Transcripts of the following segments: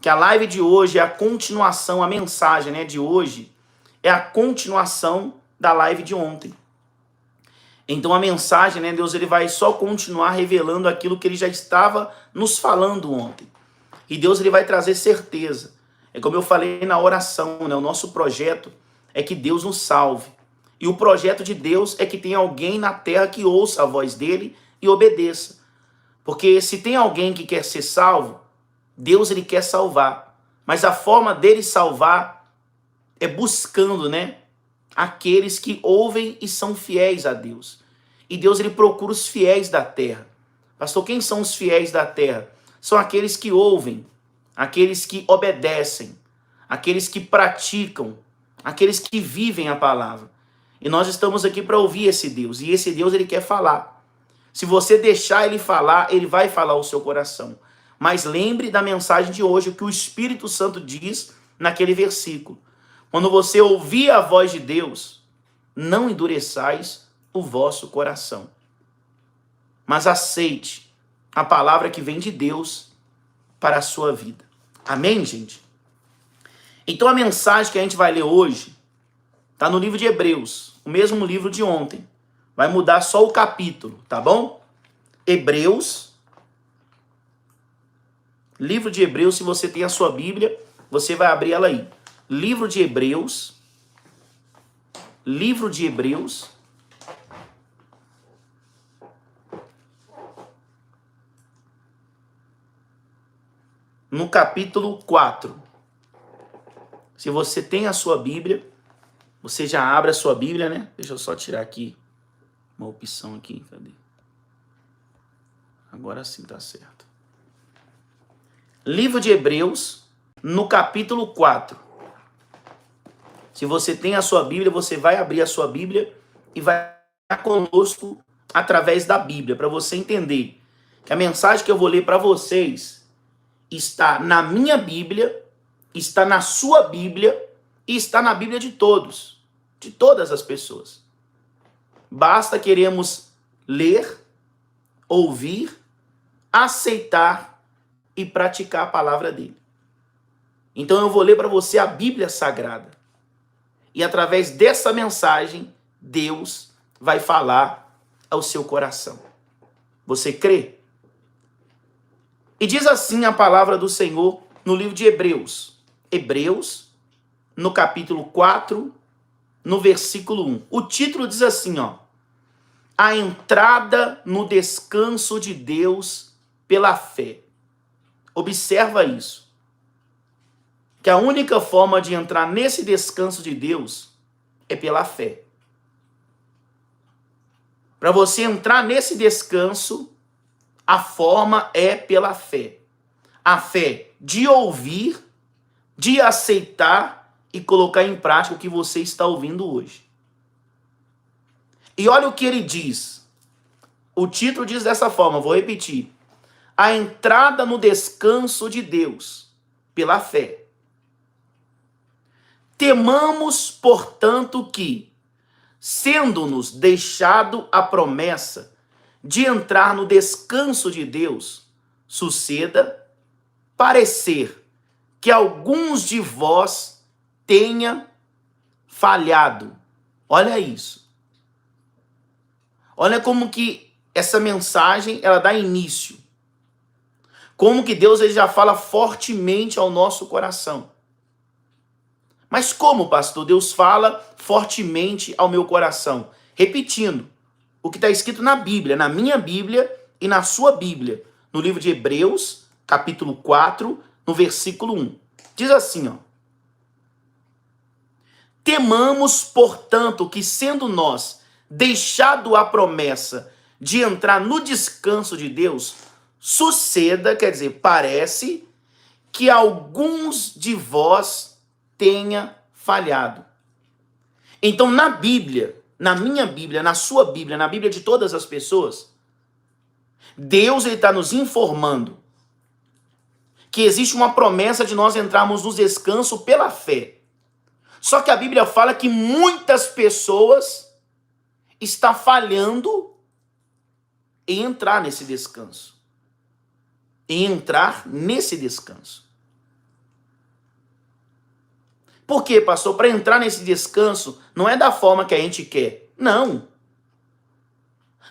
que a live de hoje é a continuação, a mensagem, né, de hoje é a continuação da live de ontem. Então a mensagem, né, Deus ele vai só continuar revelando aquilo que ele já estava nos falando ontem. E Deus ele vai trazer certeza. É como eu falei na oração, né, o nosso projeto é que Deus nos salve. E o projeto de Deus é que tenha alguém na terra que ouça a voz dele e obedeça. Porque se tem alguém que quer ser salvo, Deus ele quer salvar. Mas a forma dele salvar é buscando, né, aqueles que ouvem e são fiéis a Deus. E Deus ele procura os fiéis da terra. Pastor, quem são os fiéis da terra? São aqueles que ouvem, aqueles que obedecem, aqueles que praticam, aqueles que vivem a palavra. E nós estamos aqui para ouvir esse Deus. E esse Deus ele quer falar. Se você deixar ele falar, ele vai falar ao seu coração. Mas lembre da mensagem de hoje, o que o Espírito Santo diz naquele versículo. Quando você ouvir a voz de Deus, não endureçais o vosso coração. Mas aceite a palavra que vem de Deus para a sua vida. Amém, gente? Então a mensagem que a gente vai ler hoje está no livro de Hebreus, o mesmo livro de ontem. Vai mudar só o capítulo, tá bom? Hebreus, livro de Hebreus, se você tem a sua Bíblia, você vai abrir ela aí. Livro de Hebreus, no capítulo 4. Se você tem a sua Bíblia, você já abre a sua Bíblia, né? Deixa eu só tirar aqui uma opção aqui, cadê? Agora sim tá certo. Livro de Hebreus, no capítulo 4. Se você tem a sua Bíblia, você vai abrir a sua Bíblia e vai estar conosco através da Bíblia, para você entender que a mensagem que eu vou ler para vocês está na minha Bíblia, está na sua Bíblia e está na Bíblia de todos, de todas as pessoas. Basta queremos ler, ouvir, aceitar e praticar a palavra dele. Então eu vou ler para você a Bíblia Sagrada. E através dessa mensagem, Deus vai falar ao seu coração. Você crê? E diz assim a palavra do Senhor no livro de Hebreus. Hebreus, no capítulo 4, no versículo 1. O título diz assim, ó. A entrada no descanso de Deus pela fé. Observa isso. Que a única forma de entrar nesse descanso de Deus é pela fé. Para você entrar nesse descanso, a forma é pela fé. A fé de ouvir, de aceitar e colocar em prática o que você está ouvindo hoje. E olha o que ele diz. O título diz dessa forma, vou repetir. A entrada no descanso de Deus pela fé. Temamos, portanto, que, sendo-nos deixado a promessa de entrar no descanso de Deus, suceda parecer que alguns de vós tenha falhado. Olha isso. Olha como que essa mensagem ela dá início. Como que Deus ele já fala fortemente ao nosso coração. Mas como, pastor, Deus fala fortemente ao meu coração? Repetindo o que está escrito na Bíblia, na minha Bíblia e na sua Bíblia, no livro de Hebreus, capítulo 4, no versículo 1. Diz assim, ó. Temamos, portanto, que sendo nós deixado a promessa de entrar no descanso de Deus, suceda, quer dizer, parece que alguns de vós tenha falhado. Então, na Bíblia, na minha Bíblia, na sua Bíblia, na Bíblia de todas as pessoas, Deus está nos informando que existe uma promessa de nós entrarmos no descanso pela fé. Só que a Bíblia fala que muitas pessoas estão falhando em entrar nesse descanso. Em entrar nesse descanso. Por quê, pastor? Para entrar nesse descanso, não é da forma que a gente quer. Não.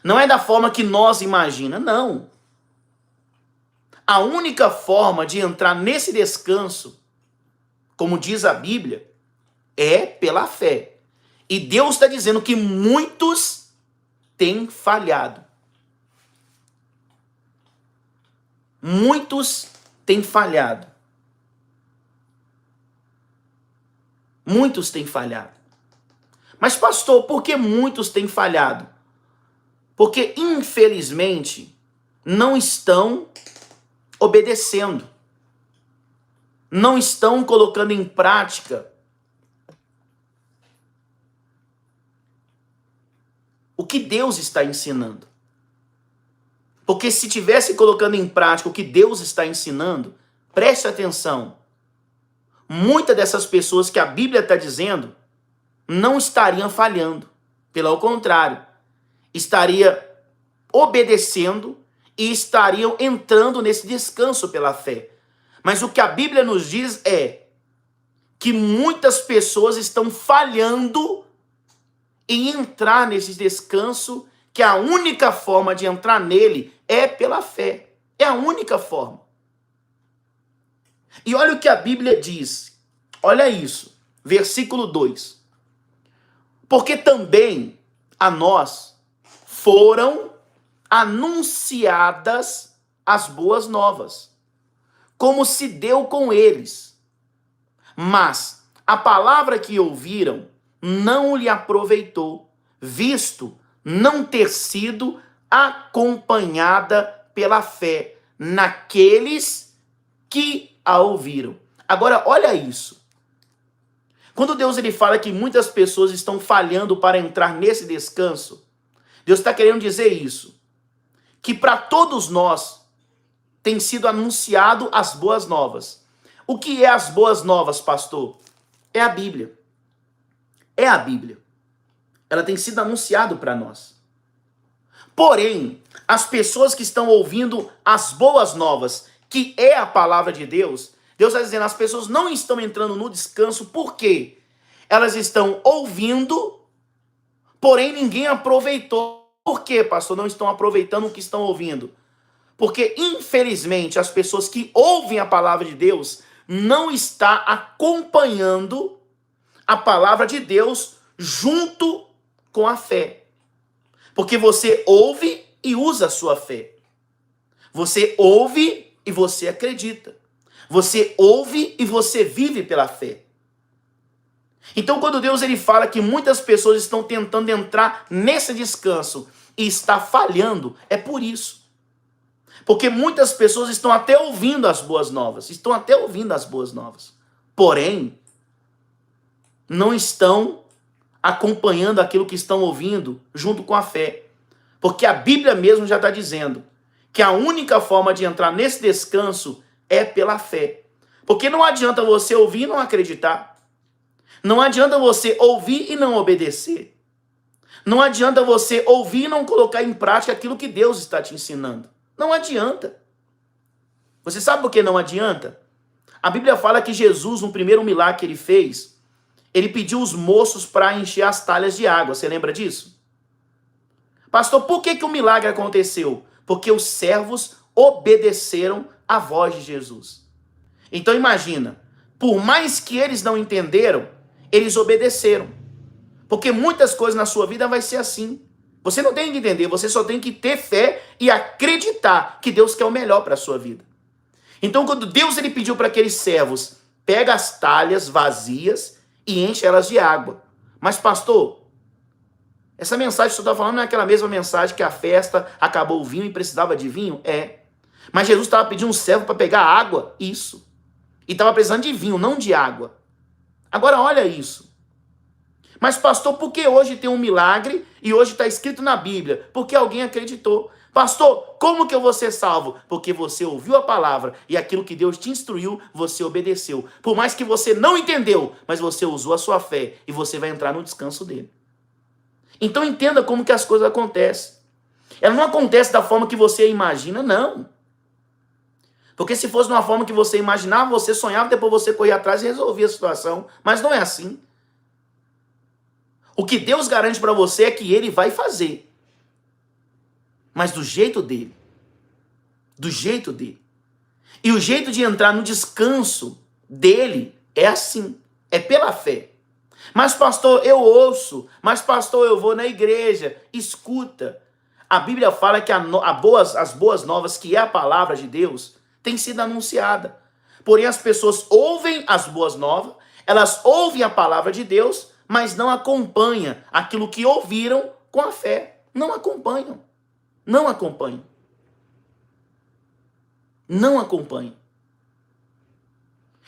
Não é da forma que nós imaginamos. Não. A única forma de entrar nesse descanso, como diz a Bíblia, é pela fé. E Deus está dizendo que muitos têm falhado. Muitos têm falhado. Muitos têm falhado. Mas, pastor, por que muitos têm falhado? Porque, infelizmente, não estão obedecendo. Não estão colocando em prática o que Deus está ensinando. Porque se tivesse colocando em prática o que Deus está ensinando, preste atenção, muitas dessas pessoas que a Bíblia está dizendo não estariam falhando. Pelo contrário, estaria obedecendo e estariam entrando nesse descanso pela fé. Mas o que a Bíblia nos diz é que muitas pessoas estão falhando em entrar nesse descanso, que a única forma de entrar nele é pela fé. É a única forma. E olha o que a Bíblia diz. Olha isso. Versículo 2. Porque também a nós foram anunciadas as boas novas, como se deu com eles. Mas a palavra que ouviram não lhe aproveitou, visto não ter sido acompanhada pela fé naqueles que a ouviram. Agora, olha isso. Quando Deus ele fala que muitas pessoas estão falhando para entrar nesse descanso, Deus está querendo dizer isso, que para todos nós tem sido anunciado as boas novas. O que é as boas novas, pastor? É a Bíblia. É a Bíblia. Ela tem sido anunciado para nós. Porém, as pessoas que estão ouvindo as boas novas, que é a palavra de Deus, Deus está dizendo, as pessoas não estão entrando no descanso, por quê? Elas estão ouvindo, porém ninguém aproveitou. Por quê, pastor? Não estão aproveitando o que estão ouvindo? Porque, infelizmente, as pessoas que ouvem a palavra de Deus não estão acompanhando a palavra de Deus junto com a fé. Porque você ouve e usa a sua fé. Você ouve e você acredita. Você ouve e você vive pela fé. Então, quando Deus ele fala que muitas pessoas estão tentando entrar nesse descanso e está falhando, é por isso. Porque muitas pessoas estão até ouvindo as boas novas. Estão até ouvindo as boas novas. Porém, não estão acompanhando aquilo que estão ouvindo junto com a fé. Porque a Bíblia mesmo já está dizendo que a única forma de entrar nesse descanso é pela fé. Porque não adianta você ouvir e não acreditar. Não adianta você ouvir e não obedecer. Não adianta você ouvir e não colocar em prática aquilo que Deus está te ensinando. Não adianta. Você sabe por que não adianta? A Bíblia fala que Jesus, no primeiro milagre que ele fez, ele pediu os moços para encher as talhas de água. Você lembra disso? Pastor, por que o milagre aconteceu? Porque os servos obedeceram à voz de Jesus. Então imagina, por mais que eles não entenderam, eles obedeceram. Porque muitas coisas na sua vida vai ser assim. Você não tem que entender, você só tem que ter fé e acreditar que Deus quer o melhor para a sua vida. Então quando Deus ele pediu para aqueles servos, pega as talhas vazias e enche elas de água. Mas pastor, essa mensagem que você está falando não é aquela mesma mensagem que a festa acabou o vinho e precisava de vinho? É. Mas Jesus estava pedindo um servo para pegar água? Isso. E estava precisando de vinho, não de água. Agora olha isso. Mas pastor, por que hoje tem um milagre e hoje está escrito na Bíblia? Porque alguém acreditou. Pastor, como que eu vou ser salvo? Porque você ouviu a palavra e aquilo que Deus te instruiu, você obedeceu. Por mais que você não entendeu, mas você usou a sua fé e você vai entrar no descanso dele. Então entenda como que as coisas acontecem. Ela não acontece da forma que você imagina, não. Porque se fosse de uma forma que você imaginava, você sonhava, depois você corria atrás e resolvia a situação. Mas não é assim. O que Deus garante para você é que Ele vai fazer. Mas do jeito dele. Do jeito dele. E o jeito de entrar no descanso dele é assim. É pela fé. Mas pastor, eu ouço. Mas pastor, eu vou na igreja. Escuta. A Bíblia fala que as boas novas, que é a palavra de Deus, tem sido anunciada. Porém, as pessoas ouvem as boas novas, elas ouvem a palavra de Deus, mas não acompanham aquilo que ouviram com a fé. Não acompanham. Não acompanham. Não acompanham.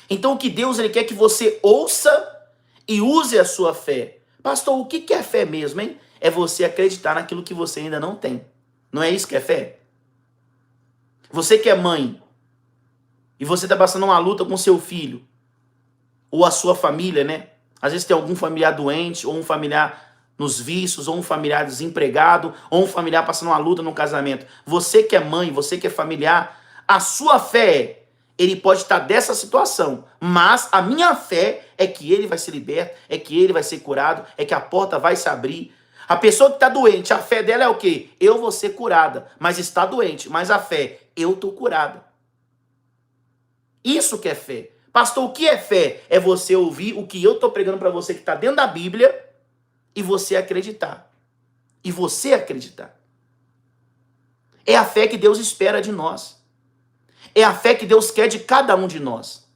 Então, o que Deus ele quer que você ouça e use a sua fé. Pastor, o que é fé mesmo, hein? É você acreditar naquilo que você ainda não tem. Não é isso que é fé? Você que é mãe e você está passando uma luta com seu filho ou a sua família, né? Às vezes tem algum familiar doente ou um familiar nos vícios ou um familiar desempregado ou um familiar passando uma luta no casamento. Você que é mãe, você que é familiar, a sua fé, ele pode estar dessa situação, mas a minha fé é que ele vai ser liberto, é que ele vai ser curado, é que a porta vai se abrir. A pessoa que está doente, a fé dela é o quê? Eu vou ser curada, mas está doente, mas a fé, eu estou curada. Isso que é fé. Pastor, o que é fé? É você ouvir o que eu estou pregando para você que está dentro da Bíblia e você acreditar. E você acreditar. É a fé que Deus espera de nós. É a fé que Deus quer de cada um de nós.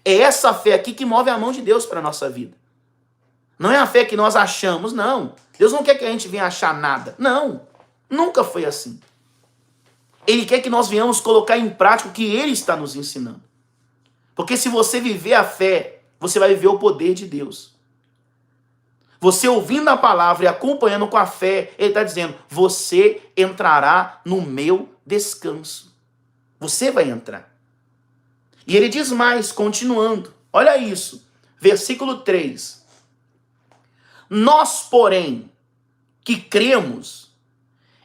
É essa fé aqui que move a mão de Deus para a nossa vida. Não é a fé que nós achamos, não. Deus não quer que a gente venha achar nada. Não, nunca foi assim. Ele quer que nós venhamos colocar em prática o que Ele está nos ensinando. Porque se você viver a fé, você vai viver o poder de Deus. Você ouvindo a palavra e acompanhando com a fé, Ele está dizendo, você entrará no meu descanso. Você vai entrar. E Ele diz mais, continuando. Olha isso, versículo 3. Nós, porém, que cremos,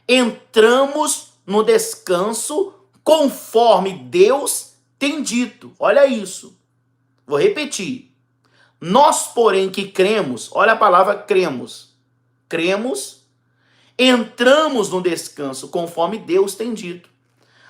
entramos no descanso conforme Deus tem dito. Olha isso. Vou repetir. Nós, porém, que cremos, olha a palavra cremos. Cremos, entramos no descanso conforme Deus tem dito.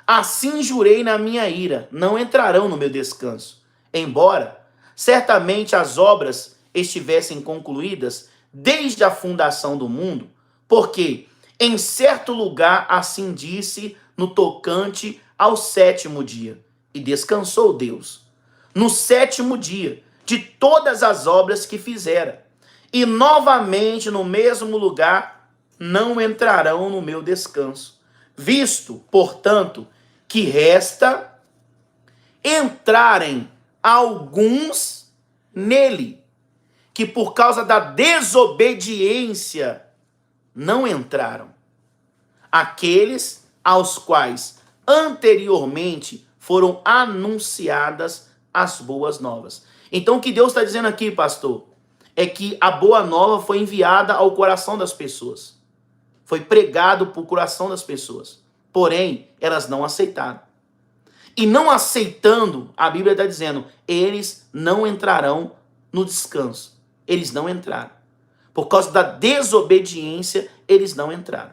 Assim jurei na minha ira, não entrarão no meu descanso. Embora, certamente as obras estivessem concluídas desde a fundação do mundo, porque em certo lugar assim disse no tocante ao sétimo dia, e descansou Deus no sétimo dia de todas as obras que fizera, e novamente no mesmo lugar não entrarão no meu descanso. Visto, portanto, que resta entrarem alguns nele, que por causa da desobediência não entraram. Aqueles aos quais anteriormente foram anunciadas as boas novas. Então o que Deus está dizendo aqui, pastor, é que a boa nova foi enviada ao coração das pessoas. Foi pregado para o coração das pessoas. Porém, elas não aceitaram. E não aceitando, a Bíblia está dizendo, eles não entrarão no descanso. Eles não entraram. Por causa da desobediência, eles não entraram.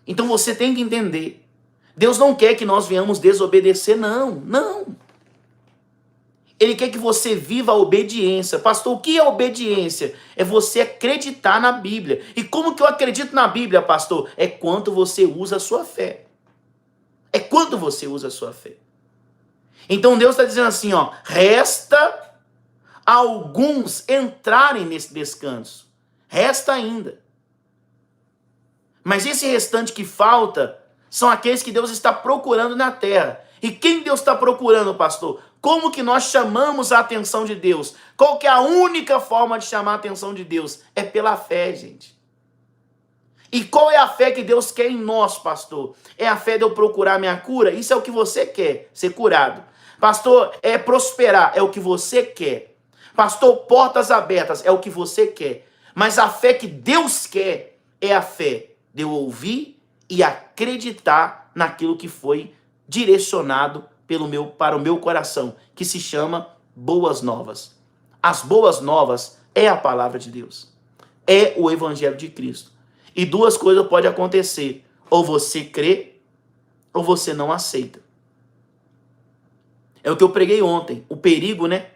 Então você tem que entender. Deus não quer que nós venhamos desobedecer, não. Não. Ele quer que você viva a obediência. Pastor, o que é obediência? É você acreditar na Bíblia. E como que eu acredito na Bíblia, pastor? É quanto você usa a sua fé. É quanto você usa a sua fé. Então Deus está dizendo assim, ó, resta alguns entrarem nesse descanso. Resta ainda. Mas esse restante que falta são aqueles que Deus está procurando na terra. E quem Deus está procurando, pastor? Como que nós chamamos a atenção de Deus? Qual que é a única forma de chamar a atenção de Deus? É pela fé, gente. E qual é a fé que Deus quer em nós, pastor? É a fé de eu procurar minha cura? Isso é o que você quer, ser curado. Pastor, é prosperar, é o que você quer. Pastor, portas abertas, é o que você quer. Mas a fé que Deus quer é a fé de eu ouvir e acreditar naquilo que foi direcionado para o meu coração, que se chama boas novas. As boas novas é a palavra de Deus, é o evangelho de Cristo. E duas coisas podem acontecer: ou você crê, ou você não aceita. É o que eu preguei ontem, o perigo, né,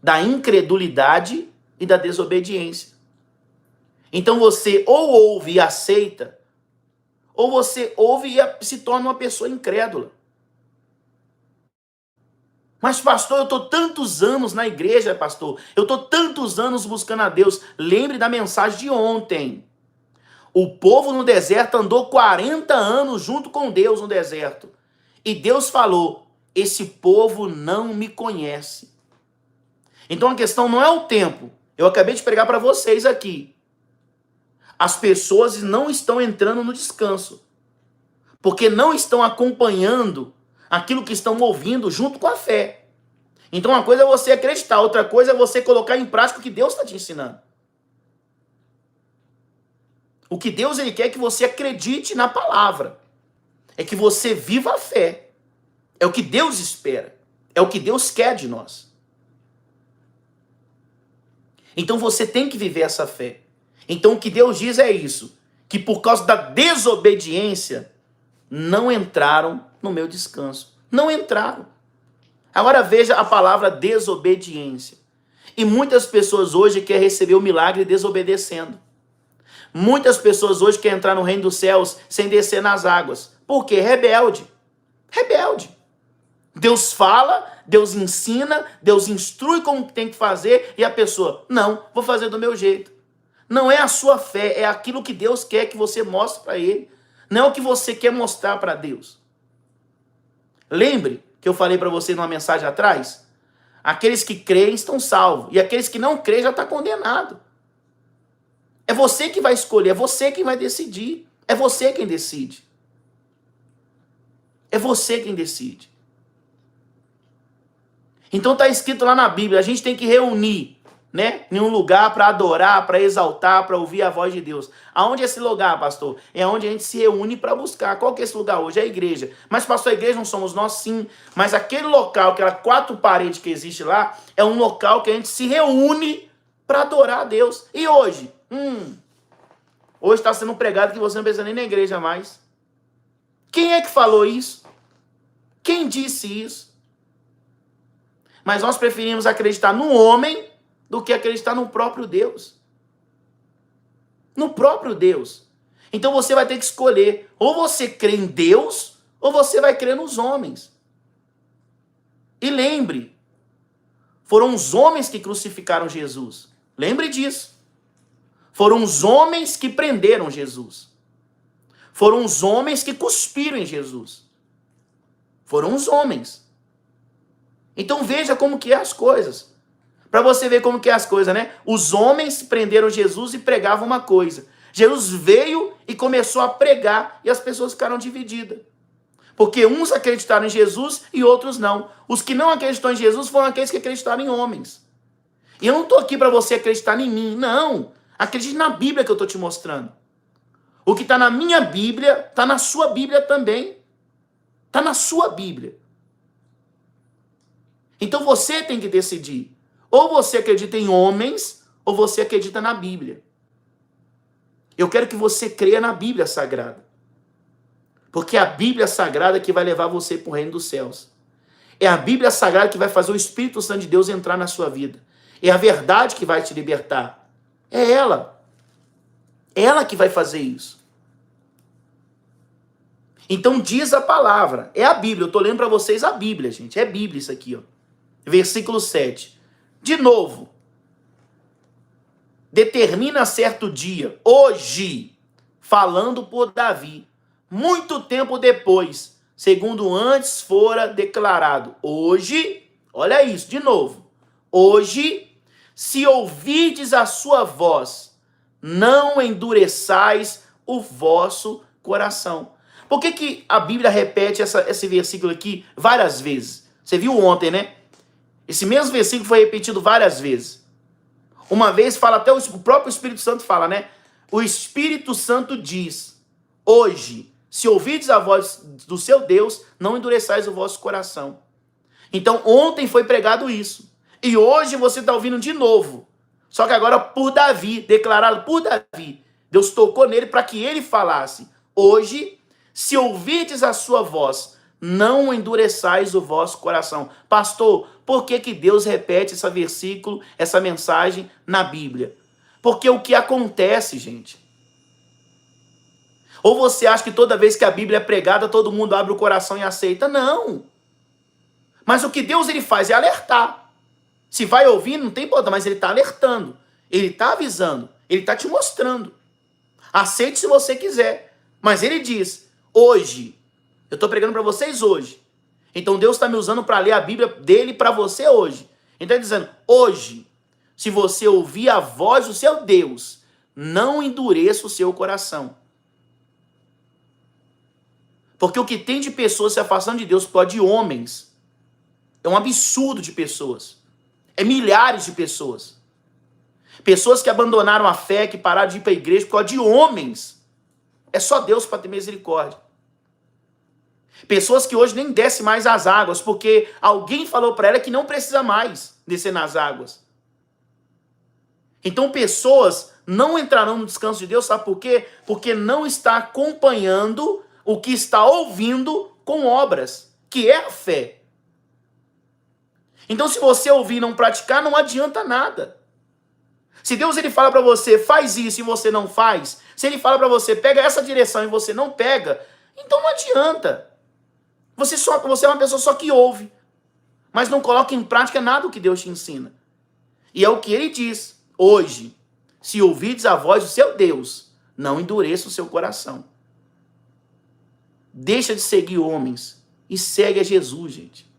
da incredulidade e da desobediência. Então você ou ouve e aceita, ou você ouve e se torna uma pessoa incrédula. Mas, pastor, eu estou tantos anos na igreja, pastor. Eu estou tantos anos buscando a Deus. Lembre da mensagem de ontem. O povo no deserto andou 40 anos junto com Deus no deserto. E Deus falou: esse povo não me conhece. Então a questão não é o tempo. Eu acabei de pregar para vocês aqui. As pessoas não estão entrando no descanso, porque não estão acompanhando aquilo que estão ouvindo junto com a fé. Então uma coisa é você acreditar, outra coisa é você colocar em prática o que Deus está te ensinando. O que Deus ele quer é que você acredite na palavra. É que você viva a fé. É o que Deus espera. É o que Deus quer de nós. Então você tem que viver essa fé. Então o que Deus diz é isso, que por causa da desobediência não entraram no meu descanso. Não entraram. Agora veja a palavra desobediência. E muitas pessoas hoje querem receber o milagre desobedecendo. Muitas pessoas hoje querem entrar no reino dos céus sem descer nas águas. Por quê? Rebelde. Rebelde. Deus fala, Deus ensina, Deus instrui como tem que fazer e a pessoa, não, vou fazer do meu jeito. Não é a sua fé, é aquilo que Deus quer que você mostre para Ele. Não é o que você quer mostrar para Deus. Lembre que eu falei para você numa mensagem atrás? Aqueles que creem estão salvos e aqueles que não creem já estão condenados. É você que vai escolher, é você quem vai decidir. É você quem decide. É você quem decide. Então está escrito lá na Bíblia, a gente tem que reunir, né, em um lugar para adorar, para exaltar, para ouvir a voz de Deus. Aonde é esse lugar, pastor? É onde a gente se reúne para buscar. Qual que é esse lugar hoje? É a igreja. Mas, pastor, a igreja não somos nós, sim. Mas aquele local, aquela 4 paredes que existe lá, é um local que a gente se reúne para adorar a Deus. E hoje? Hoje está sendo pregado que você não precisa nem na igreja mais. Quem é que falou isso? Quem disse isso? Mas nós preferimos acreditar no homem do que acreditar no próprio Deus. No próprio Deus. Então você vai ter que escolher. Ou você crê em Deus, ou você vai crer nos homens. E lembre, foram os homens que crucificaram Jesus. Lembre disso. Foram os homens que prenderam Jesus. Foram os homens que cuspiram em Jesus. Foram os homens. Então veja como que é as coisas. Para você ver como que é as coisas, né? Os homens prenderam Jesus e pregavam uma coisa. Jesus veio e começou a pregar e as pessoas ficaram divididas. Porque uns acreditaram em Jesus e outros não. Os que não acreditaram em Jesus foram aqueles que acreditaram em homens. E eu não estou aqui para você acreditar em mim, não. Acredite na Bíblia que eu estou te mostrando. O que está na minha Bíblia, está na sua Bíblia também. Está na sua Bíblia. Então você tem que decidir. Ou você acredita em homens, ou você acredita na Bíblia. Eu quero que você creia na Bíblia Sagrada. Porque é a Bíblia Sagrada que vai levar você para o reino dos céus. É a Bíblia Sagrada que vai fazer o Espírito Santo de Deus entrar na sua vida. É a verdade que vai te libertar. É ela. É ela que vai fazer isso. Então diz a palavra. É a Bíblia. Eu estou lendo para vocês a Bíblia, gente. É Bíblia isso aqui, ó. Versículo 7. De novo. Determina certo dia, hoje, falando por Davi, muito tempo depois, segundo antes fora declarado. Hoje, olha isso, de novo. Hoje, se ouvides a sua voz, não endureçais o vosso coração. Por que a Bíblia repete esse versículo aqui várias vezes? Você viu ontem, né? Esse mesmo versículo foi repetido várias vezes. Uma vez fala, até o próprio Espírito Santo fala, né? O Espírito Santo diz, Hoje, se ouvides a voz do seu Deus, não endureçais o vosso coração. Então, ontem foi pregado isso. E hoje você está ouvindo de novo. Só que agora por Davi, declarado por Davi. Deus tocou nele para que ele falasse. Hoje, se ouvirdes a sua voz, não endureçais o vosso coração. Pastor, por que Deus repete esse versículo, essa mensagem na Bíblia? Porque o que acontece, gente? Ou você acha que toda vez que a Bíblia é pregada, todo mundo abre o coração e aceita? Não. Mas o que Deus ele faz é alertar. Se vai ouvir, não tem importância, mas ele está alertando. Ele está avisando. Ele está te mostrando. Aceite se você quiser. Mas ele diz, hoje, eu estou pregando para vocês hoje. Então Deus está me usando para ler a Bíblia dele para você hoje. Então ele está dizendo, hoje, se você ouvir a voz do seu Deus, não endureça o seu coração. Porque o que tem de pessoas se afastando de Deus por causa de homens, é um absurdo de pessoas. É milhares de pessoas. Pessoas que abandonaram a fé, que pararam de ir para a igreja por causa de homens. É só Deus para ter misericórdia. Pessoas que hoje nem descem mais às águas, porque alguém falou para ela que não precisa mais descer nas águas. Então pessoas não entrarão no descanso de Deus, sabe por quê? Porque não está acompanhando o que está ouvindo com obras, que é a fé. Então se você ouvir e não praticar, não adianta nada. Se Deus ele fala para você, faz isso e você não faz, se ele fala para você, pega essa direção e você não pega, então não adianta. Você é uma pessoa só que ouve, mas não coloca em prática nada do que Deus te ensina. E é o que ele diz, hoje, se ouvides a voz do seu Deus, não endureça o seu coração. Deixa de seguir homens e segue a Jesus, gente.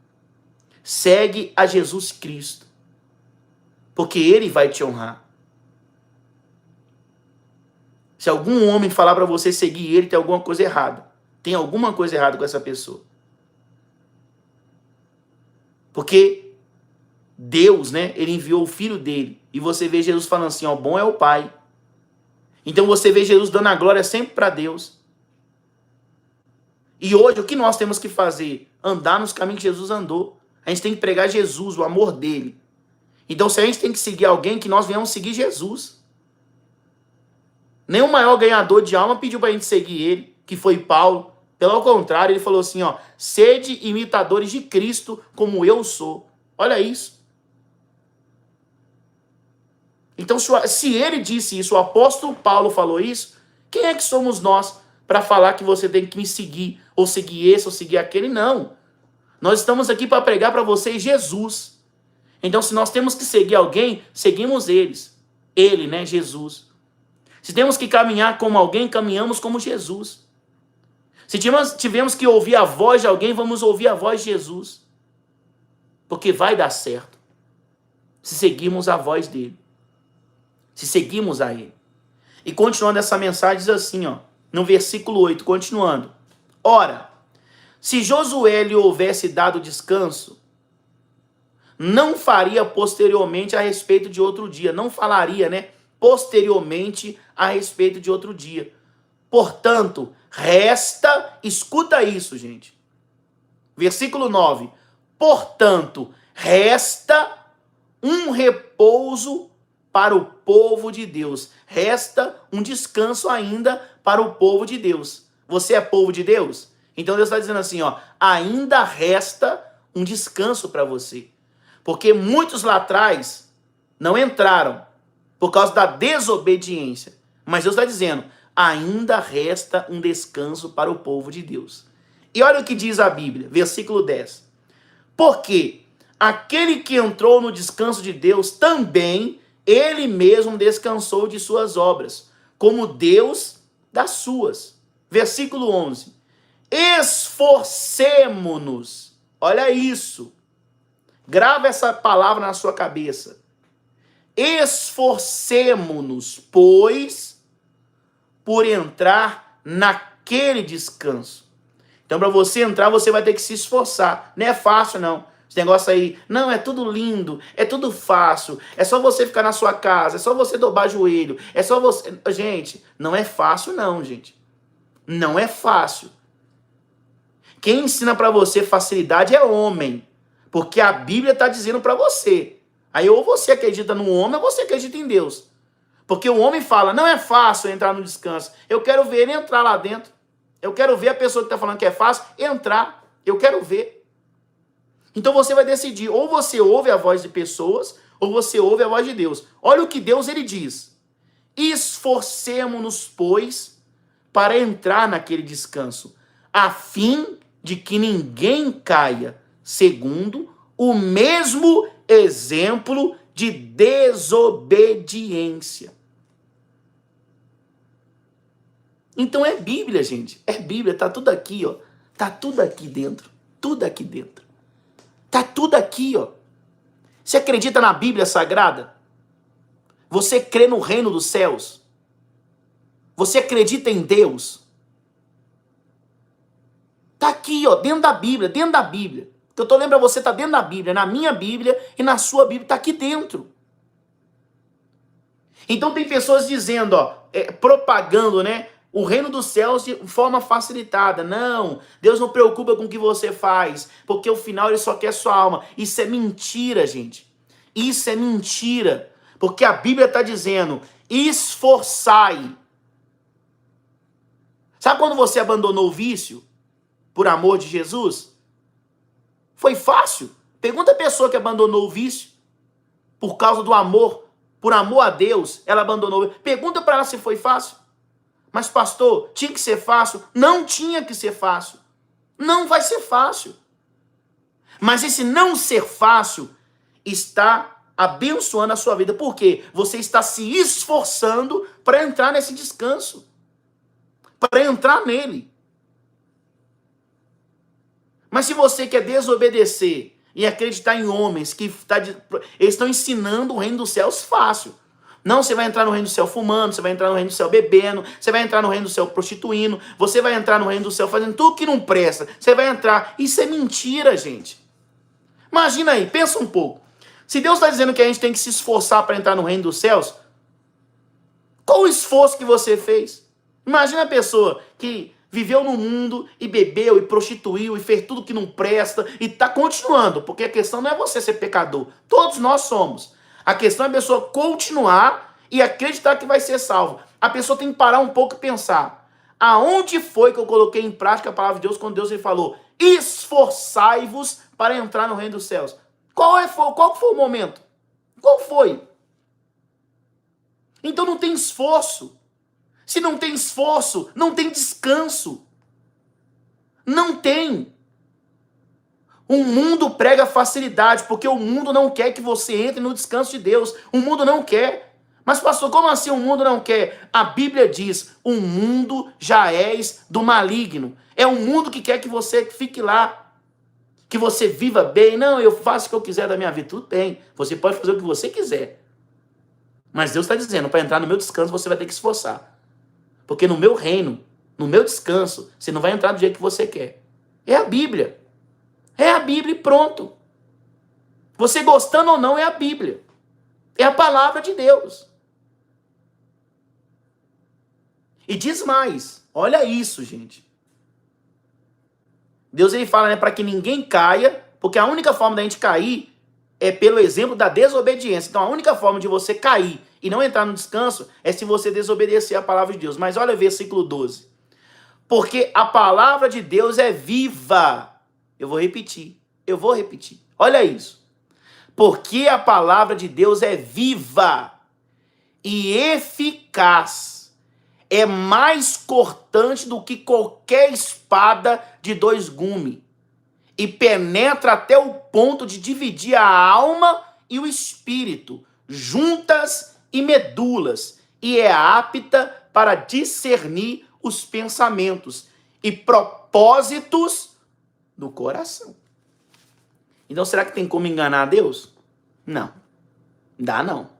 Segue a Jesus Cristo, porque ele vai te honrar. Se algum homem falar para você seguir ele, tem alguma coisa errada. Tem alguma coisa errada com essa pessoa. Porque Deus, né, ele enviou o filho dele. E você vê Jesus falando assim, ó, bom é o Pai. Então você vê Jesus dando a glória sempre para Deus. E hoje o que nós temos que fazer? Andar nos caminhos que Jesus andou. A gente tem que pregar Jesus, o amor dele. Então se a gente tem que seguir alguém, que nós venhamos seguir Jesus. Nem o maior ganhador de alma pediu para a gente seguir ele, que foi Paulo. Pelo contrário, ele falou assim, ó, sede imitadores de Cristo como eu sou. Olha isso. Então, se ele disse isso, o apóstolo Paulo falou isso, quem é que somos nós para falar que você tem que me seguir, ou seguir esse, ou seguir aquele? Não. Nós estamos aqui para pregar para vocês Jesus. Então, se nós temos que seguir alguém, seguimos eles. Ele, né, Jesus. Se temos que caminhar como alguém, caminhamos como Jesus. Se tivemos que ouvir a voz de alguém, vamos ouvir a voz de Jesus. Porque vai dar certo. Se seguirmos a voz dele. Se seguirmos a ele. E continuando essa mensagem, diz assim, ó, no versículo 8, continuando. Ora, se Josué lhe houvesse dado descanso, não faria posteriormente a respeito de outro dia. Não falaria, né? Posteriormente a respeito de outro dia. Portanto, resta, escuta isso, gente. Versículo 9. Portanto, resta um repouso para o povo de Deus. Resta um descanso ainda para o povo de Deus. Você é povo de Deus? Então Deus está dizendo assim, ó, ainda resta um descanso para você. Porque muitos lá atrás não entraram por causa da desobediência. Mas Deus está dizendo, ainda resta um descanso para o povo de Deus. E olha o que diz a Bíblia, versículo 10. Porque aquele que entrou no descanso de Deus, também ele mesmo descansou de suas obras, como Deus das suas. Versículo 11. Esforcemo-nos. Olha isso. Grava essa palavra na sua cabeça. Esforcemo-nos, pois, por entrar naquele descanso. Então, para você entrar, você vai ter que se esforçar. Não é fácil, não. Esse negócio aí, não, é tudo lindo, é tudo fácil. É só você ficar na sua casa, é só você dobrar joelho, é só você... Gente, não é fácil, não, gente. Não é fácil. Quem ensina para você facilidade é homem. Porque a Bíblia está dizendo para você. Aí ou você acredita no homem ou você acredita em Deus. Porque o homem fala, não é fácil entrar no descanso. Eu quero ver ele entrar lá dentro. Eu quero ver a pessoa que está falando que é fácil entrar. Eu quero ver. Então você vai decidir. Ou você ouve a voz de pessoas, ou você ouve a voz de Deus. Olha o que Deus ele diz. Esforcemo-nos, pois, para entrar naquele descanso, a fim de que ninguém caia, segundo o mesmo exemplo de desobediência. Então é Bíblia, gente. É Bíblia, tá tudo aqui, ó. Tá tudo aqui dentro. Tudo aqui dentro. Tá tudo aqui, ó. Você acredita na Bíblia Sagrada? Você crê no reino dos céus? Você acredita em Deus? Tá aqui, ó, dentro da Bíblia, dentro da Bíblia. O que eu tô lembrando a você tá dentro da Bíblia, na minha Bíblia e na sua Bíblia, tá aqui dentro. Então tem pessoas dizendo, ó, propagando, né, o reino dos céus de forma facilitada. Não, Deus não preocupa com o que você faz, porque o final ele só quer sua alma. Isso é mentira, gente. Isso é mentira. Porque a Bíblia está dizendo, esforçai. Sabe quando você abandonou o vício por amor de Jesus? Foi fácil. Pergunta a pessoa que abandonou o vício por causa do amor, por amor a Deus, ela abandonou. Pergunta para ela se foi fácil. Mas pastor, tinha que ser fácil? Não tinha que ser fácil. Não vai ser fácil. Mas esse não ser fácil está abençoando a sua vida. Por quê? Você está se esforçando para entrar nesse descanso. Para entrar nele. Mas se você quer desobedecer e acreditar em homens que eles estão ensinando o reino dos céus fácil. Não, você vai entrar no reino do céu fumando, você vai entrar no reino do céu bebendo, você vai entrar no reino do céu prostituindo, você vai entrar no reino do céu fazendo tudo que não presta. Você vai entrar. Isso é mentira, gente. Imagina aí, pensa um pouco. Se Deus está dizendo que a gente tem que se esforçar para entrar no reino dos céus, qual o esforço que você fez? Imagina a pessoa que viveu no mundo e bebeu e prostituiu e fez tudo que não presta e está continuando, porque a questão não é você ser pecador. Todos nós somos. A questão é a pessoa continuar e acreditar que vai ser salvo. A pessoa tem que parar um pouco e pensar. Aonde foi que eu coloquei em prática a palavra de Deus quando Deus ele falou esforçai-vos para entrar no reino dos céus? Qual foi o momento? Qual foi? Então não tem esforço. Se não tem esforço, não tem descanso. Não tem. O mundo prega facilidade, porque o mundo não quer que você entre no descanso de Deus. O mundo não quer. Mas pastor, como assim o mundo não quer? A Bíblia diz, o mundo já és do maligno. É o mundo que quer que você fique lá. Que você viva bem. Não, eu faço o que eu quiser da minha vida. Tudo bem, você pode fazer o que você quiser. Mas Deus está dizendo, para entrar no meu descanso você vai ter que se esforçar. Porque no meu reino, no meu descanso, você não vai entrar do jeito que você quer. É a Bíblia. É a Bíblia e pronto. Você gostando ou não, é a Bíblia. É a palavra de Deus. E diz mais. Olha isso, gente. Deus ele fala, né, para que ninguém caia, porque a única forma da gente cair é pelo exemplo da desobediência. Então a única forma de você cair e não entrar no descanso é se você desobedecer a palavra de Deus. Mas olha o versículo 12. Porque a palavra de Deus é viva. Eu vou repetir. Olha isso. Porque a palavra de Deus é viva e eficaz. É mais cortante do que qualquer espada de 2 gumes. E penetra até o ponto de dividir a alma e o espírito, juntas e medulas. E é apta para discernir os pensamentos e propósitos do coração. Então, será que tem como enganar a Deus? Não. Dá não.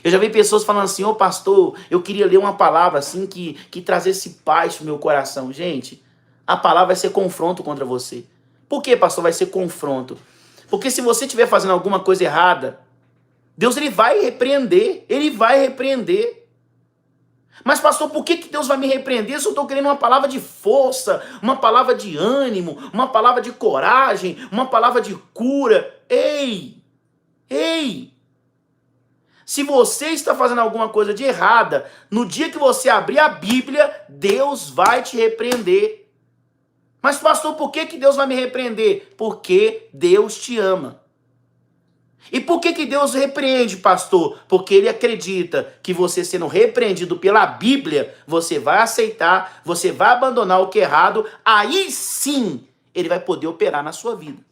Eu já vi pessoas falando assim, ô pastor, eu queria ler uma palavra assim que trazesse paz pro meu coração. Gente, a palavra vai ser confronto contra você. Por que, pastor, vai ser confronto? Porque se você estiver fazendo alguma coisa errada, Deus ele vai repreender. Ele vai repreender. Mas, pastor, por que Deus vai me repreender se eu estou querendo uma palavra de força, uma palavra de ânimo, uma palavra de coragem, uma palavra de cura? Ei! Se você está fazendo alguma coisa de errada, no dia que você abrir a Bíblia, Deus vai te repreender. Mas, pastor, por que Deus vai me repreender? Porque Deus te ama. E por que Deus repreende, pastor? Porque ele acredita que você sendo repreendido pela Bíblia, você vai aceitar, você vai abandonar o que é errado, aí sim ele vai poder operar na sua vida.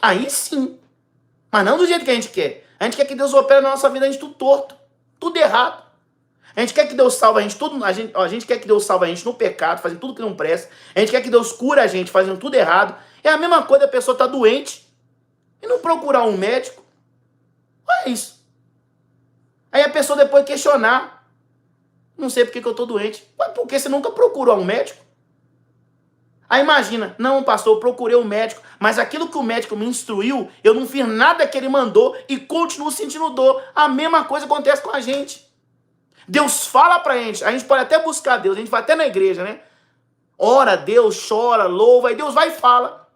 Aí sim. Mas não do jeito que a gente quer. A gente quer que Deus opere na nossa vida, a gente tudo torto, tudo errado. A gente quer que Deus salve a gente, a gente quer que Deus salve a gente no pecado, fazendo tudo que não presta. A gente quer que Deus cure a gente, fazendo tudo errado. É a mesma coisa, a pessoa está doente e não procurar um médico. Olha isso. Aí a pessoa depois questionar. Não sei por que eu estou doente. Mas por que você nunca procurou um médico? Aí imagina, não, pastor, eu procurei um médico, mas aquilo que o médico me instruiu, eu não fiz nada que ele mandou e continuo sentindo dor. A mesma coisa acontece com a gente. Deus fala pra gente, a gente pode até buscar Deus, a gente vai até na igreja, né? Ora a Deus, chora, louva, e Deus vai e fala.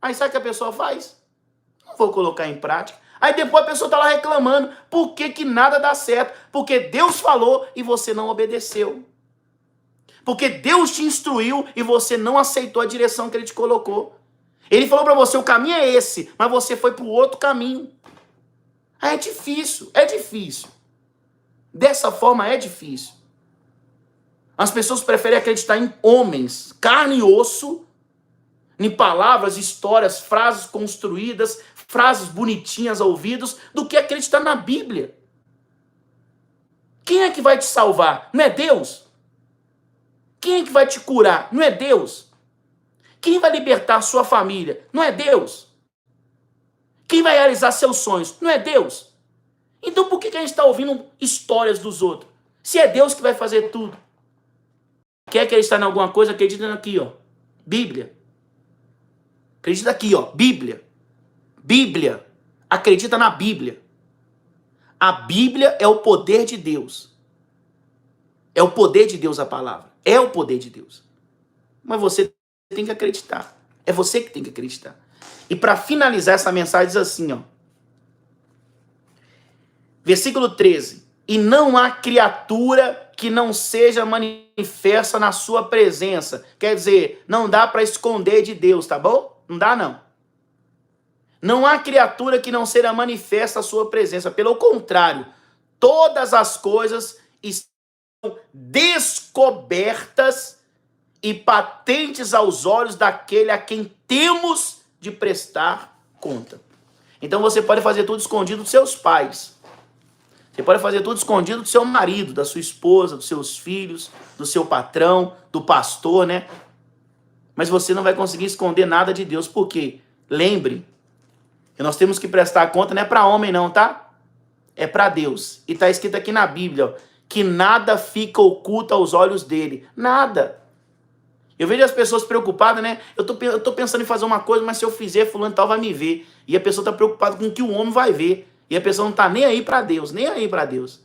Aí sabe o que a pessoa faz? Não vou colocar em prática. Aí depois a pessoa tá lá reclamando, por que nada dá certo? Porque Deus falou e você não obedeceu. Porque Deus te instruiu e você não aceitou a direção que ele te colocou. Ele falou para você, o caminho é esse, mas você foi para o outro caminho. Aí é difícil, é difícil. Dessa forma é difícil. As pessoas preferem acreditar em homens, carne e osso, em palavras, histórias, frases construídas, frases bonitinhas a ouvidos, do que acreditar na Bíblia. Quem é que vai te salvar? Não é Deus? Quem é que vai te curar? Não é Deus? Quem vai libertar sua família? Não é Deus? Quem vai realizar seus sonhos? Não é Deus? Então por que a gente está ouvindo histórias dos outros? Se é Deus que vai fazer tudo. Quer acreditar em alguma coisa? Acredita aqui, ó. Bíblia. Acredita aqui, ó. Bíblia. Bíblia. Acredita na Bíblia. A Bíblia é o poder de Deus. É o poder de Deus a palavra. É o poder de Deus. Mas você tem que acreditar. É você que tem que acreditar. E para finalizar essa mensagem diz assim, ó. Versículo 13. E não há criatura que não seja manifesta na sua presença. Quer dizer, não dá para esconder de Deus, tá bom? Não dá, não. Não há criatura que não seja manifesta a sua presença. Pelo contrário, todas as coisas estão descobertas e patentes aos olhos daquele a quem temos de prestar conta. Então você pode fazer tudo escondido dos seus pais. Você pode fazer tudo escondido do seu marido, da sua esposa, dos seus filhos, do seu patrão, do pastor, né? Mas você não vai conseguir esconder nada de Deus. Por quê? Lembre que nós temos que prestar conta, não é para homem não, tá? É para Deus. E está escrito aqui na Bíblia, ó, que nada fica oculto aos olhos dele. Nada. Eu vejo as pessoas preocupadas, né? Eu tô pensando em fazer uma coisa, mas se eu fizer, fulano tal vai me ver. E a pessoa está preocupada com o que o homem vai ver. E a pessoa não está nem aí para Deus, nem aí para Deus.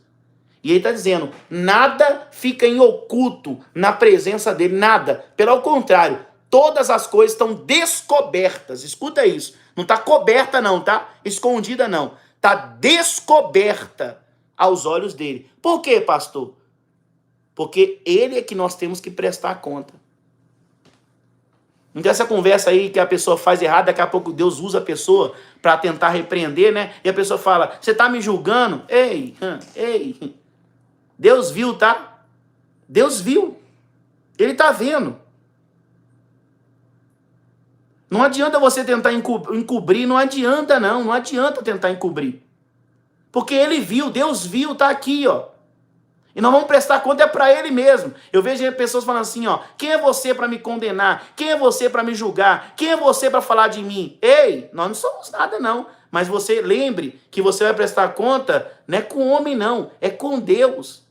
E ele está dizendo, nada fica em oculto na presença dele, nada. Pelo contrário, todas as coisas estão descobertas. Escuta isso. Não está coberta não, tá? Escondida não. Está descoberta aos olhos dele. Por quê, pastor? Porque ele é que nós temos que prestar conta. Então essa conversa aí que a pessoa faz errado, daqui a pouco Deus usa a pessoa para tentar repreender, né? E a pessoa fala, você tá me julgando? Ei, Deus viu, tá? Deus viu. Ele tá vendo. Não adianta você tentar encobrir, não adianta não, não adianta tentar encobrir. Porque ele viu, Deus viu, tá aqui, ó. E nós vamos prestar conta é para ele mesmo. Eu vejo pessoas falando assim, ó, quem é você para me condenar? Quem é você para me julgar? Quem é você para falar de mim? Ei, nós não somos nada não. Mas você lembre que você vai prestar conta, não é com o homem não, é com Deus.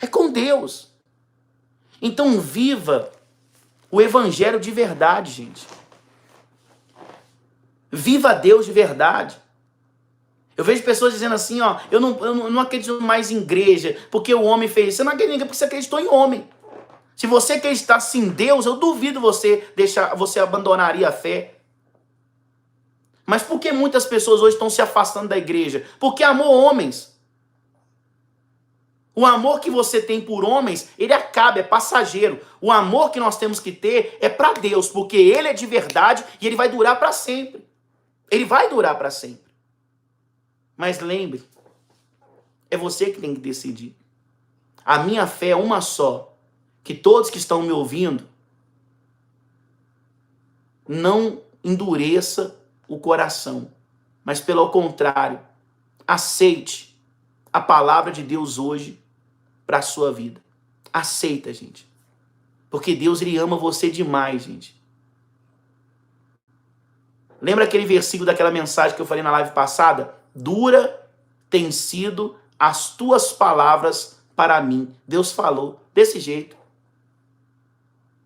É com Deus. Então viva o evangelho de verdade, gente. Viva Deus de verdade. Eu vejo pessoas dizendo assim, ó, eu não acredito mais em igreja, porque o homem fez isso. Você não acredita porque você acreditou em homem. Se você acreditasse em Deus, eu duvido você abandonaria a fé. Mas por que muitas pessoas hoje estão se afastando da igreja? Porque amou homens. O amor que você tem por homens, ele acaba, é passageiro. O amor que nós temos que ter é para Deus, porque ele é de verdade e ele vai durar para sempre. Ele vai durar para sempre. Mas lembre, é você que tem que decidir. A minha fé é uma só. Que todos que estão me ouvindo não endureça o coração, mas pelo contrário, aceite a palavra de Deus hoje para a sua vida. Aceita, gente. Porque Deus, ele ama você demais, gente. Lembra aquele versículo daquela mensagem que eu falei na live passada? Dura tem sido as tuas palavras para mim. Deus falou desse jeito.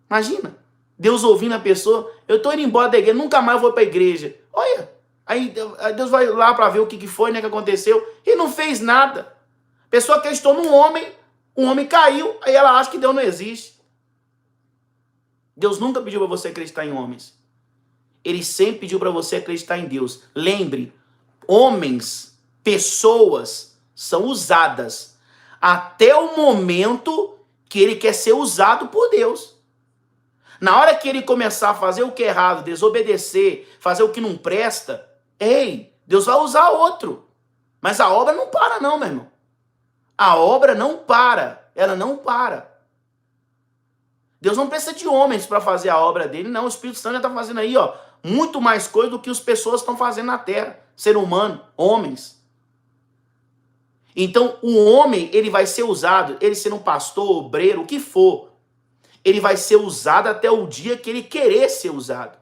Imagina, Deus ouvindo a pessoa, eu estou indo embora da igreja, nunca mais vou para a igreja. Olha, aí Deus vai lá para ver o que foi, né, que aconteceu, e não fez nada. A pessoa acreditou num homem, o homem caiu, aí ela acha que Deus não existe. Deus nunca pediu para você acreditar em homens. Ele sempre pediu para você acreditar em Deus. Lembre, homens, pessoas são usadas até o momento que ele quer ser usado por Deus. Na hora que ele começar a fazer o que é errado, desobedecer, fazer o que não presta, Deus vai usar outro. Mas a obra não para não, meu irmão. A obra não para. Ela não para. Deus não precisa de homens para fazer a obra dele, não. O Espírito Santo já está fazendo aí, ó, muito mais coisa do que as pessoas estão fazendo na terra. Ser humano, homens. Então, o homem, ele vai ser usado, ele sendo um pastor, obreiro, o que for, ele vai ser usado até o dia que ele querer ser usado.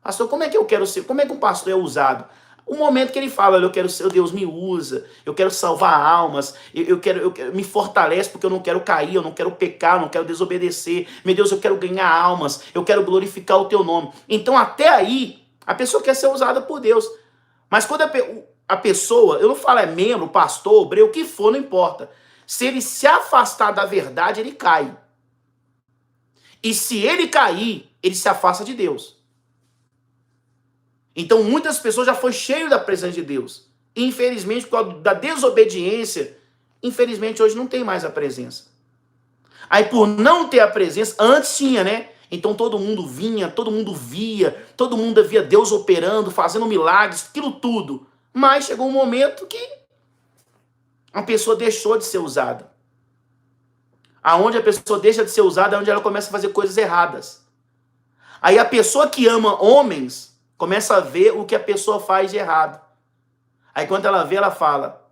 Pastor, como é que eu quero ser? Como é que um pastor é usado? O momento que ele fala, eu quero ser, Deus me usa, eu quero salvar almas, eu quero me fortalece porque eu não quero cair, eu não quero pecar, eu não quero desobedecer. Meu Deus, eu quero ganhar almas, eu quero glorificar o teu nome. Então, até aí, a pessoa quer ser usada por Deus. Mas quando a pessoa, eu não falo é membro, pastor, obreiro, o que for, não importa. Se ele se afastar da verdade, ele cai. E se ele cair, ele se afasta de Deus. Então muitas pessoas já foram cheias da presença de Deus. Infelizmente, por causa da desobediência, infelizmente hoje não tem mais a presença. Aí por não ter a presença, antes tinha, né? Então todo mundo vinha, todo mundo via, todo mundo via Deus operando, fazendo milagres, aquilo tudo. Mas chegou um momento que a pessoa deixou de ser usada. Aonde a pessoa deixa de ser usada é onde ela começa a fazer coisas erradas. Aí a pessoa que ama homens começa a ver o que a pessoa faz de errado. Aí quando ela vê, ela fala,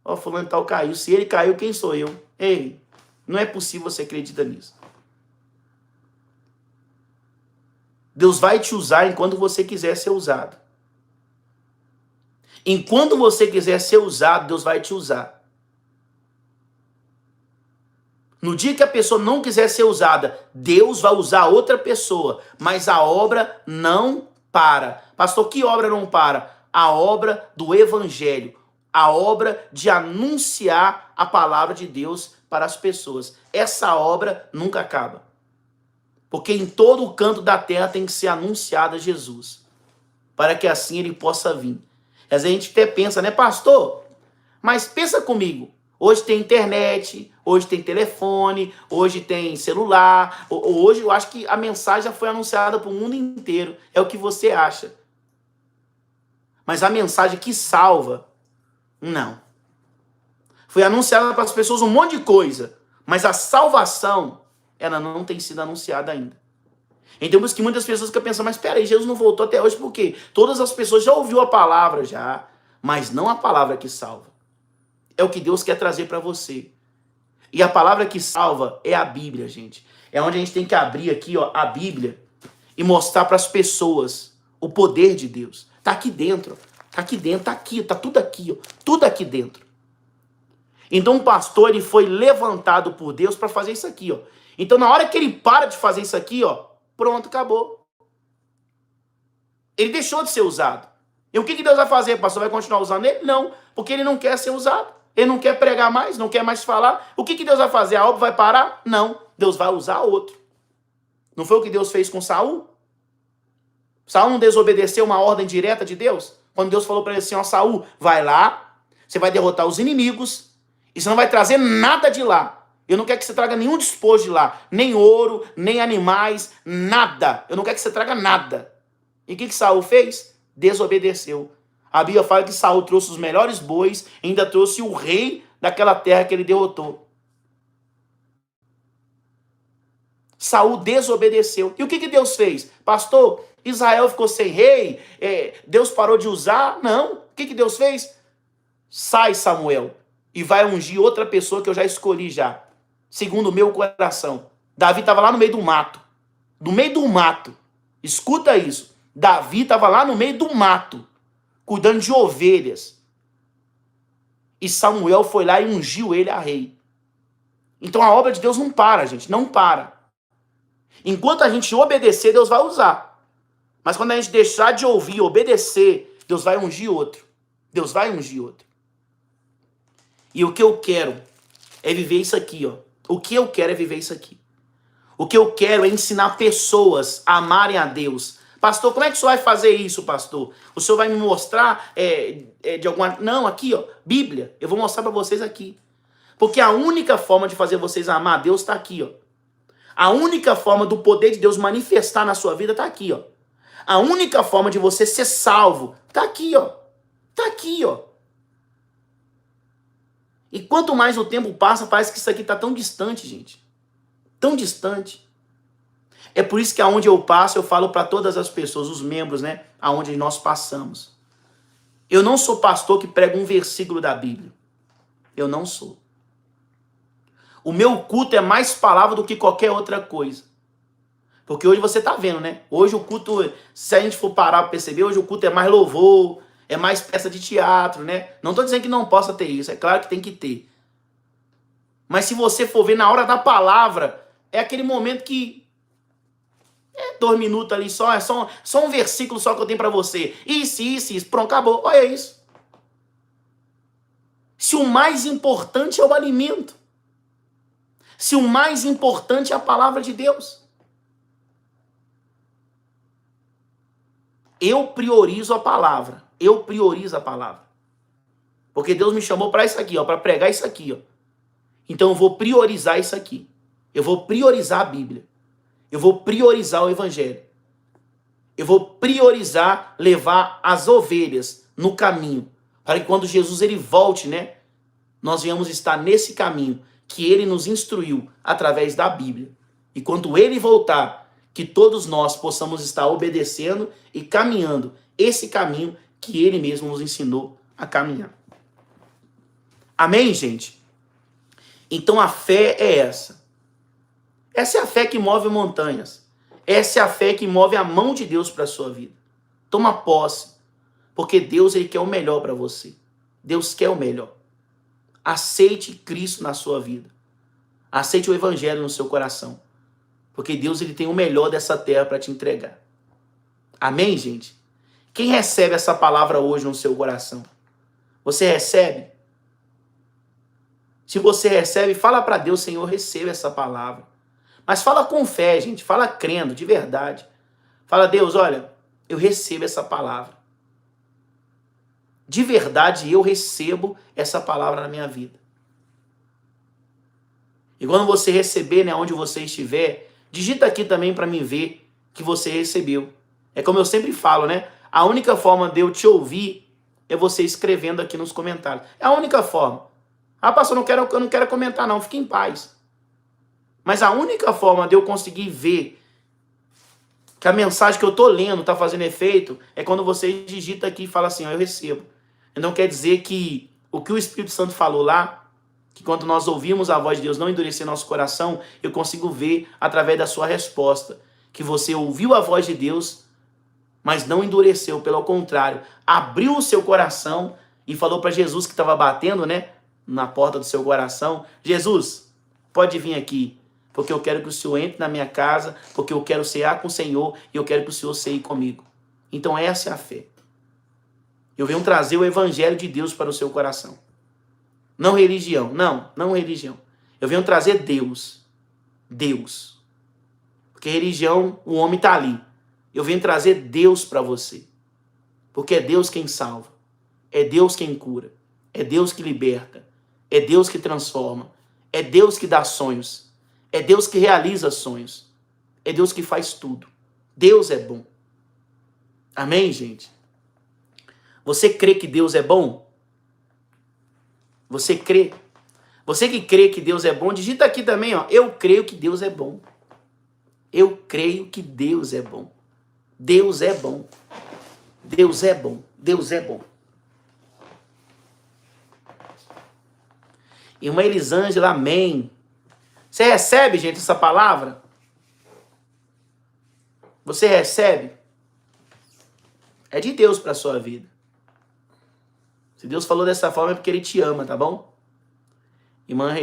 ó, fulano tal caiu. Se ele caiu, quem sou eu? Ei, não é possível você acreditar nisso. Deus vai te usar enquanto você quiser ser usado. Enquanto você quiser ser usado, Deus vai te usar. No dia que a pessoa não quiser ser usada, Deus vai usar outra pessoa, mas a obra não para. Pastor, que obra não para? A obra do evangelho, a obra de anunciar a palavra de Deus para as pessoas. Essa obra nunca acaba. Porque em todo o canto da terra tem que ser anunciado Jesus, para que assim ele possa vir. Às vezes a gente até pensa, né, pastor? Mas pensa comigo. Hoje tem internet, hoje tem telefone, hoje tem celular. Hoje eu acho que a mensagem já foi anunciada para o mundo inteiro. É o que você acha. Mas a mensagem que salva, não. Foi anunciada para as pessoas um monte de coisa, mas a salvação, ela não tem sido anunciada ainda. Então por isso que muitas pessoas ficam pensando, mas espera aí, Jesus não voltou até hoje por quê? Todas as pessoas já ouviu a palavra já, mas não a palavra que salva. É o que Deus quer trazer para você. E a palavra que salva é a Bíblia, gente. É onde a gente tem que abrir aqui, ó, a Bíblia e mostrar para as pessoas o poder de Deus. Tá aqui dentro, tá aqui dentro, tá aqui, tá tudo aqui, ó, tudo aqui dentro. Então o pastor, ele foi levantado por Deus para fazer isso aqui, ó. Então na hora que ele para de fazer isso aqui, ó, pronto, acabou. Ele deixou de ser usado. E o que Deus vai fazer, pastor? Vai continuar usando ele? Não, porque ele não quer ser usado. Ele não quer pregar mais, não quer mais falar. O que Deus vai fazer? A obra vai parar? Não, Deus vai usar outro. Não foi o que Deus fez com Saul? Saul não desobedeceu uma ordem direta de Deus? Quando Deus falou para ele assim, ó, Saul, vai lá, você vai derrotar os inimigos, e você não vai trazer nada de lá. Eu não quero que você traga nenhum despojo de lá, nem ouro, nem animais, nada. Eu não quero que você traga nada. E o que Saul fez? Desobedeceu. A Bíblia fala que Saul trouxe os melhores bois, e ainda trouxe o rei daquela terra que ele derrotou. Saul desobedeceu. E o que Deus fez? Pastor, Israel ficou sem rei? Deus parou de usar? Não. O que Deus fez? Sai, Samuel, e vai ungir outra pessoa que eu já escolhi já, segundo o meu coração. Davi estava lá no meio do mato. No meio do mato. Escuta isso. Davi estava lá no meio do mato, cuidando de ovelhas. E Samuel foi lá e ungiu ele a rei. Então a obra de Deus não para, gente. Não para. Enquanto a gente obedecer, Deus vai usar. Mas quando a gente deixar de ouvir e obedecer, Deus vai ungir outro. Deus vai ungir outro. E o que eu quero é viver isso aqui, ó. O que eu quero é viver isso aqui. O que eu quero é ensinar pessoas a amarem a Deus. Pastor, como é que o senhor vai fazer isso, pastor? O senhor vai me mostrar de alguma... Não, aqui, ó, Bíblia. Eu vou mostrar para vocês aqui. Porque a única forma de fazer vocês amar a Deus está aqui, ó. A única forma do poder de Deus manifestar na sua vida está aqui, ó. A única forma de você ser salvo está aqui, ó. Está aqui, ó. E quanto mais o tempo passa, parece que isso aqui está tão distante, gente. Tão distante. É por isso que aonde eu passo, eu falo para todas as pessoas, os membros, né? Aonde nós passamos. Eu não sou pastor que prega um versículo da Bíblia. Eu não sou. O meu culto é mais palavra do que qualquer outra coisa. Porque hoje você está vendo, né? Hoje o culto, se a gente for parar para perceber, hoje o culto é mais louvor, é mais peça de teatro, né? Não estou dizendo que não possa ter isso, é claro que tem que ter. Mas se você for ver na hora da palavra, é aquele momento que 2 minutos ali só, é só um versículo só que eu tenho para você. Isso, pronto, acabou. Olha isso. Se o mais importante é o alimento. Se o mais importante é a palavra de Deus. Eu priorizo a palavra. Eu priorizo a palavra. Porque Deus me chamou para isso aqui, ó, para pregar isso aqui, ó. Então eu vou priorizar isso aqui. Eu vou priorizar a Bíblia. Eu vou priorizar o Evangelho. Eu vou priorizar levar as ovelhas no caminho. Para que quando Jesus ele volte, né? Nós venhamos estar nesse caminho que ele nos instruiu através da Bíblia. E quando ele voltar, que todos nós possamos estar obedecendo e caminhando esse caminho que ele mesmo nos ensinou a caminhar. Amém, gente? Então a fé é essa. Essa é a fé que move montanhas. Essa é a fé que move a mão de Deus para a sua vida. Toma posse, porque Deus ele quer o melhor para você. Deus quer o melhor. Aceite Cristo na sua vida. Aceite o Evangelho no seu coração. Porque Deus ele tem o melhor dessa terra para te entregar. Amém, gente? Quem recebe essa palavra hoje no seu coração? Você recebe? Se você recebe, fala para Deus, Senhor, receba essa palavra. Mas fala com fé, gente. Fala crendo, de verdade. Fala, Deus, olha, eu recebo essa palavra. De verdade, eu recebo essa palavra na minha vida. E quando você receber, né, onde você estiver, digita aqui também para mim ver que você recebeu. É como eu sempre falo, né? A única forma de eu te ouvir é você escrevendo aqui nos comentários. É a única forma. Ah, pastor, eu não quero comentar não, fique em paz. Mas a única forma de eu conseguir ver que a mensagem que eu estou lendo está fazendo efeito é quando você digita aqui e fala assim, ó, eu recebo. Então quer dizer que o que o Espírito Santo falou lá, que quando nós ouvimos a voz de Deus não endurecer nosso coração, eu consigo ver através da sua resposta, que você ouviu a voz de Deus, mas não endureceu, pelo contrário, abriu o seu coração e falou para Jesus que estava batendo, né, na porta do seu coração, Jesus, pode vir aqui, porque eu quero que o Senhor entre na minha casa, porque eu quero cear com o Senhor e eu quero que o Senhor ceie comigo. Então essa é a fé. Eu venho trazer o evangelho de Deus para o seu coração. Não religião, não religião. Eu venho trazer Deus. Deus. Porque religião, o homem está ali. Eu venho trazer Deus para você. Porque é Deus quem salva. É Deus quem cura. É Deus que liberta. É Deus que transforma. É Deus que dá sonhos. É Deus que realiza sonhos. É Deus que faz tudo. Deus é bom. Amém, gente? Você crê que Deus é bom? Você crê? Você que crê que Deus é bom, digita aqui também, ó. Eu creio que Deus é bom. Eu creio que Deus é bom. Deus é bom. Deus é bom. Deus é bom. Irmã Elisângela, amém. Você recebe, gente, essa palavra? Você recebe? É de Deus para a sua vida. Se Deus falou dessa forma é porque Ele te ama, tá bom? Irmã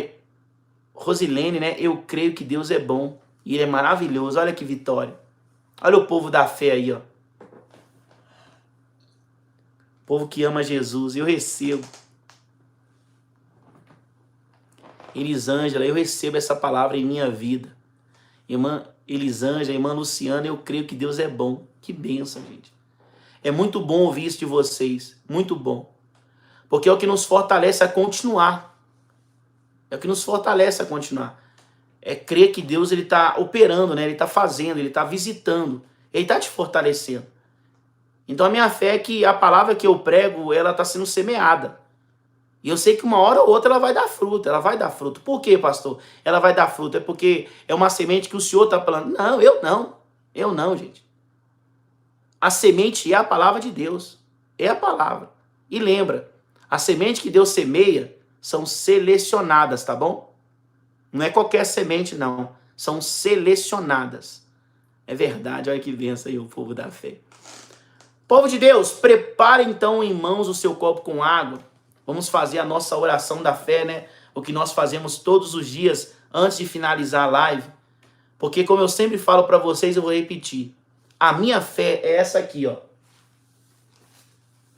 Rosilene, né? Eu creio que Deus é bom. E Ele é maravilhoso. Olha que vitória. Olha o povo da fé aí, ó. Povo que ama Jesus. Eu recebo. Elisângela, eu recebo essa palavra em minha vida. Irmã Elisângela, irmã Luciana, eu creio que Deus é bom. Que bênção, gente. É muito bom ouvir isso de vocês. Muito bom. Porque é o que nos fortalece a continuar. É o que nos fortalece a continuar. É crer que Deus ele está operando, né? Ele está fazendo, Ele está visitando. Ele está te fortalecendo. Então a minha fé é que a palavra que eu prego, ela está sendo semeada. E eu sei que uma hora ou outra ela vai dar fruto. Ela vai dar fruto. Por quê, pastor? Ela vai dar fruto. É porque é uma semente que o Senhor está plantando. Não, eu não. Eu não, gente. A semente é a palavra de Deus. É a palavra. E lembra, a semente que Deus semeia são selecionadas, tá bom? Não é qualquer semente, não. São selecionadas. É verdade. Olha que benção aí o povo da fé. Povo de Deus, prepare então em mãos o seu copo com água. Vamos fazer a nossa oração da fé, né? O que nós fazemos todos os dias antes de finalizar a live. Porque como eu sempre falo para vocês, eu vou repetir. A minha fé é essa aqui, ó.